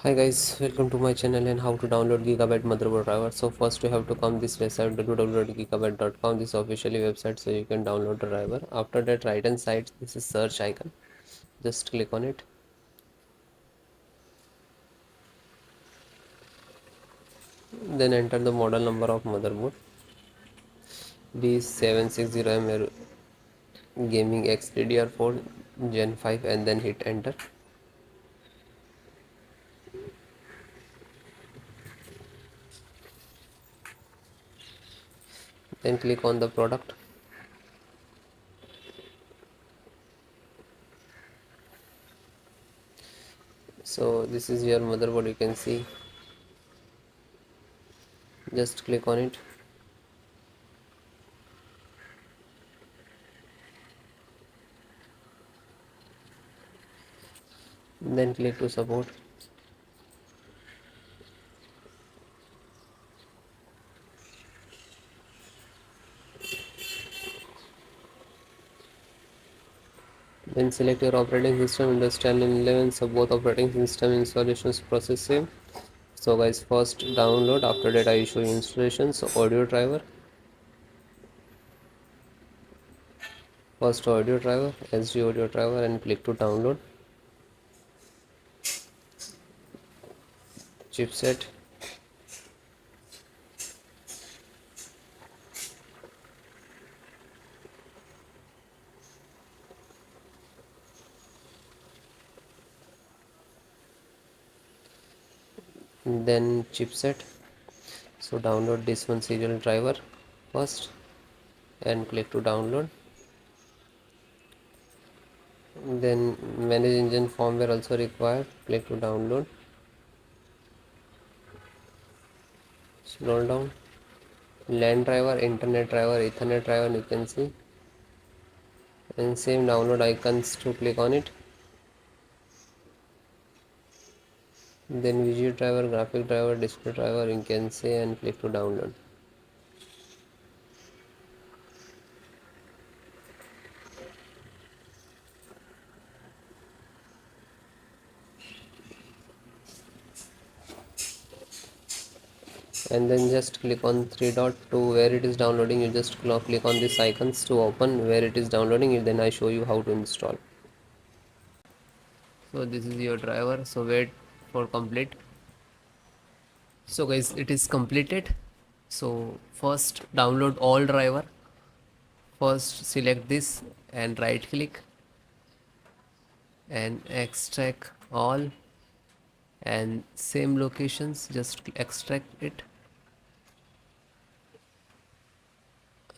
Hi guys, welcome to my channel and how to download Gigabyte motherboard driver. So first you have to come this website www.gigabyte.com. This is officially website so you can download the driver. After that, right hand side this is search icon. Just click on it. Then enter the model number of motherboard B760M Gaming X DDR4 GEN5 and then hit enter. Then click on the product. So this is your motherboard, you can see. Just click on it. Then click to support. Then select your operating system, Windows 10 and 11, so both operating system installations process same. So guys, first download, after that I show you installation. So audio driver, first audio driver, SD audio driver, and click to download. Chipset, then chipset. So download this one serial driver first and click to download. Then manage engine firmware also required, click to download. Scroll down, LAN driver, internet driver, ethernet driver, you can see, and same download icons to click on it. Then visual driver, graphic driver, display driver, you can see, and click to download. And then just click on three dot to where it is downloading. You just click on this icons to open where it is downloading it. Then I show you how to install. So this is your driver, so wait for complete. So guys, it is completed. So first download all driver. First select this and right click and extract all, and same locations just extract it.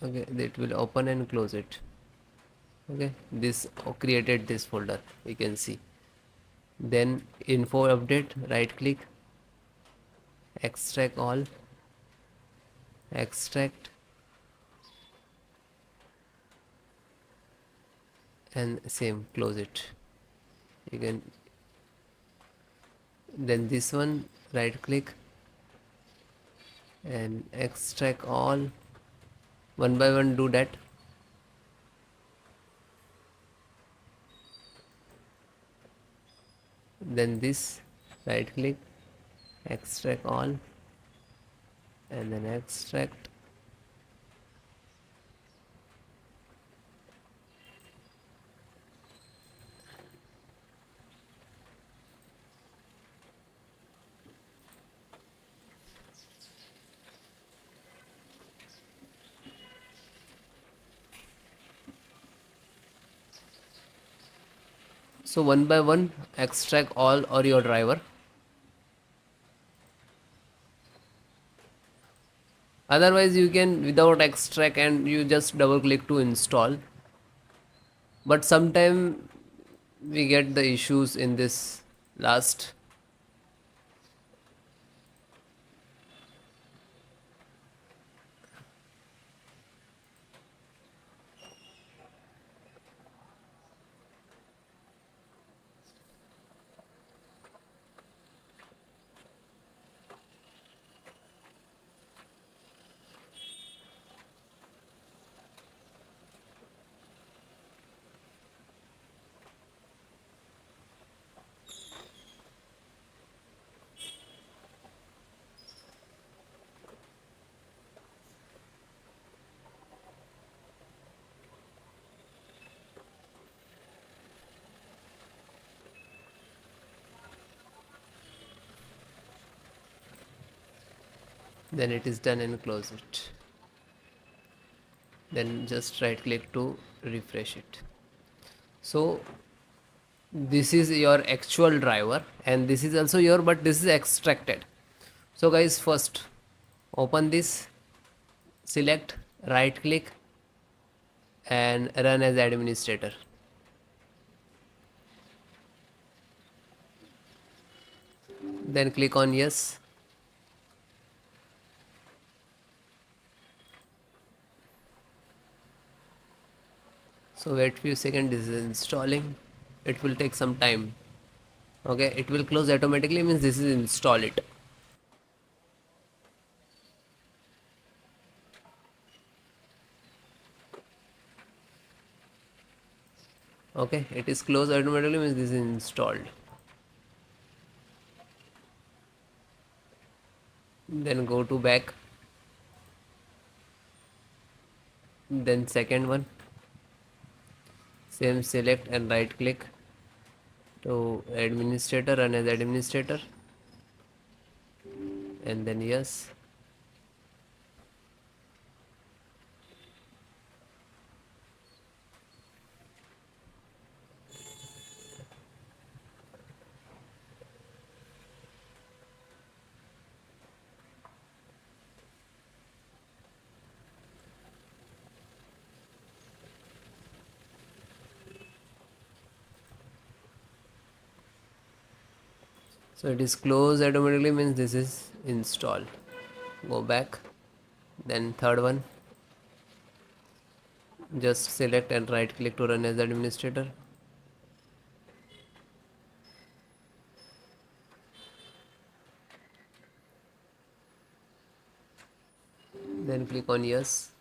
Okay, it will open and close it. Okay, this created this folder, you can see. Then info update, right click, extract all, extract, and same close it. You can, then this one right click and extract all, one by one do that. Then this right click, extract all, and then extract. So one by one extract all or your driver. Otherwise you can without extract and you just double click to install. But sometime we get the issues in this last. Then it is done and close it. Then just right click to refresh it. So this is your actual driver and this is also your, but this is extracted. So guys, first open this, select, right click and run as administrator. Then click on yes. So wait few seconds, this is installing. It will take some time. Okay, it will close automatically, means this is install it. Okay, it is closed automatically, means this is installed. Then go to back. Then second one, same, select and right click to administrator, run as administrator, and then yes. So it is closed automatically, means this is installed. Go back. Then third one, just select and right click to run as administrator. Then click on yes.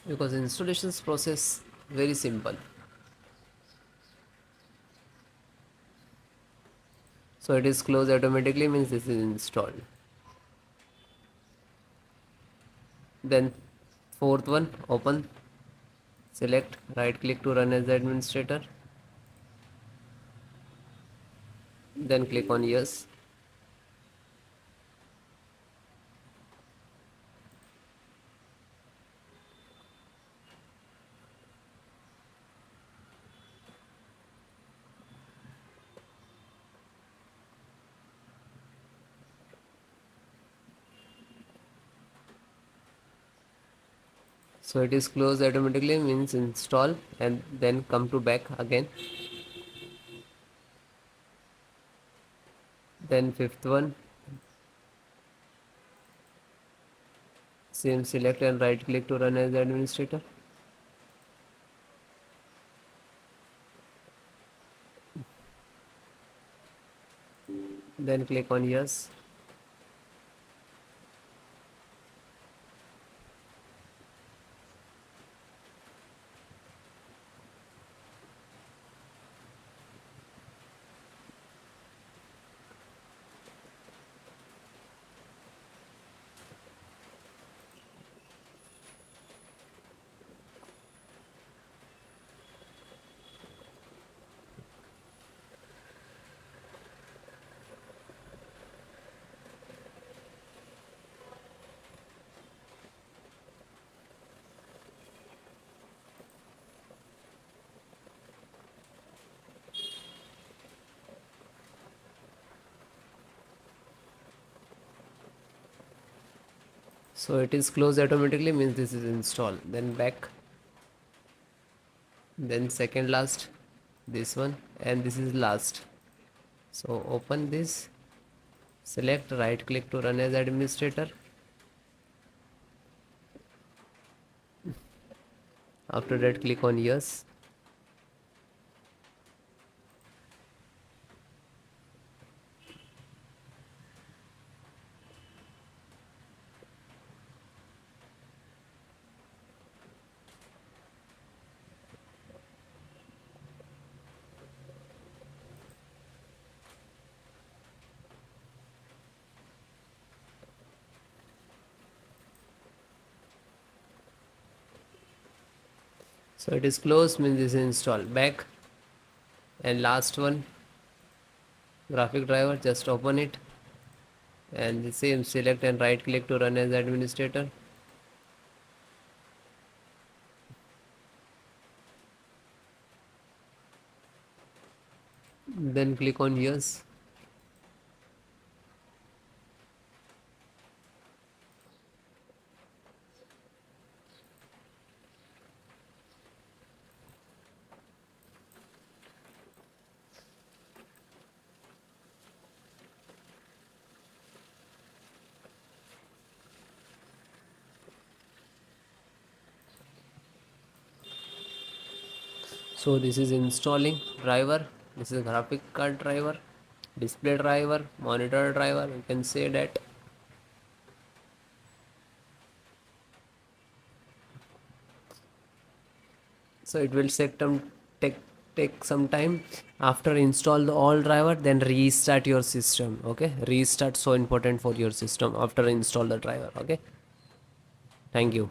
Because installations process very simple. So it is closed automatically, means this is installed. Then fourth one, open, select, right click to run as administrator. Then click on yes. So it is closed automatically, means install, and then come to back again. Then fifth one, same, select and right click to run as administrator. Then click on yes. So it is closed automatically, means this is installed. Then back. Then second last, this one, and this is last. So open this, select, right click to run as administrator. After that, click on yes. So it is closed, means this is installed. Back, and last one, graphic driver, just open it, and the same, select and right click to run as administrator. Then click on yes. So this is installing driver. This is graphic card driver, display driver, monitor driver, you can say that. So it will take take some time. After install the all driver, then restart your system. Okay, restart, so important for your system after install the driver. Okay, thank you.